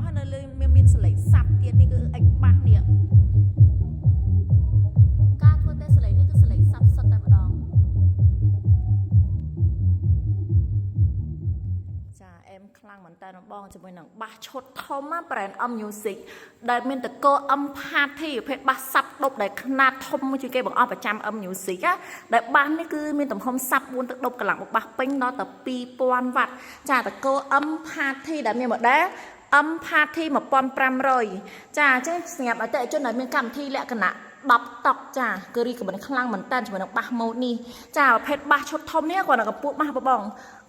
ហើយនៅលើមានសលេងសាប់ទៀតនេះគឺអិចបាសនេះការធ្វើតេស្តសលេងនេះគឺសលេងសាប់សុទ្ធតែម្ដងចាអែមខ្លាំងមែនតើបងជាមួយនឹងបាសឈុតធំ Brand Om Music ដែលមានតកអំផាធីប្រភេទបាសសាប់ដប់ដែលខ្នាតធំមួយជាងគេបង្អស់ប្រចាំ Om Music ដែលបាសនេះគឺមានទំហំសាប់4ទឹកដប់កន្លងបាសពេញដល់ទៅ 2000 វ៉ាត់ចាតកអំផាធីដែលមាន model អំផាធី 1500 ចាអញ្ចឹងសម្រាប់អតិថិជនដែលមានកម្មវិធីលក្ខណៈ10តុកចាគឺរីកមិនខ្លាំងមែនតើជាមួយនឹងបាសម៉ូដនេះចាប្រភេទបាសឈុតធំនេះគាត់នៅកម្ពស់បាសបង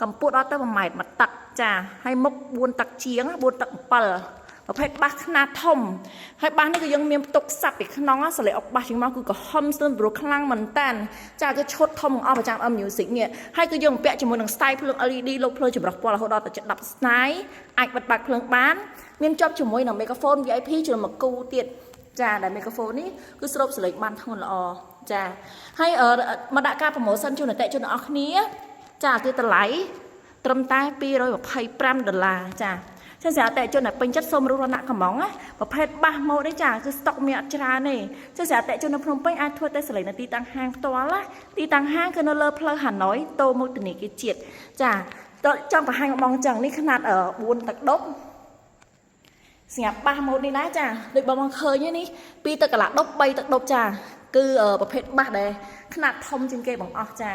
កម្ពស់ដល់ទៅ1ម៉ែត្រមួយទឹកចាហើយមុខ4ទឹកជាង4ទឹក7ប្រភេទបាសខ្នាតធំហើយបាសនេះក៏យើងមានផ្ទុកសាប់ពីក្នុងសលេងអុកបាសជាងមកគឺក្រហមស្ទើរព្រោះខ្លាំងមែនតើចាគឺឈុតធំអស់ប្រចាំ Om Music នេះហើយគឺយើងពាក់ជាមួយនឹង style ភ្លើង LED លោកភ្លើងចម្រុះពណ៌រហូតដល់ទៅ10 style អាចបិទបាក់ភ្លើងបានមានជាប់ជាមួយនឹង microphone VIP ជាមួយមួយគូទៀតចាដែល microphone នេះគឺស្រូបសលេងបានធ្ងន់ល្អចាហើយមកដាក់ការ promotion ជូនអតិថិជនទាំងអស់គ្នាចាគឺតម្លៃត្រឹមតែ$225ចាចឹងស្រាប់តែជនដែលពេញចិត្តសូមរស់រណៈកំងណាប្រភេទបាសម៉ូដនេះចាគឺស្តុកមានអត់ច្រើនទេចឹងស្រាប់តែជននៅភ្នំពេញអាចធ្វើតេស្តសលេងនៅទីតាំងហាងផ្ទាល់ណាទីតាំងហាងគឺនៅលើផ្លូវហាណូយតូមុខធនីគារជាតិចាចង់បង្ហាញបងចឹងនេះខ្នាត4ទឹកដប់សម្រាប់បាសម៉ូដនេះណាចាដូចបងឃើញនេះ2ទឹកកន្លះដប់3ទឹកដប់ចាគឺប្រភេទបាសដែលខ្នាតធំជាងគេបងអស់ចា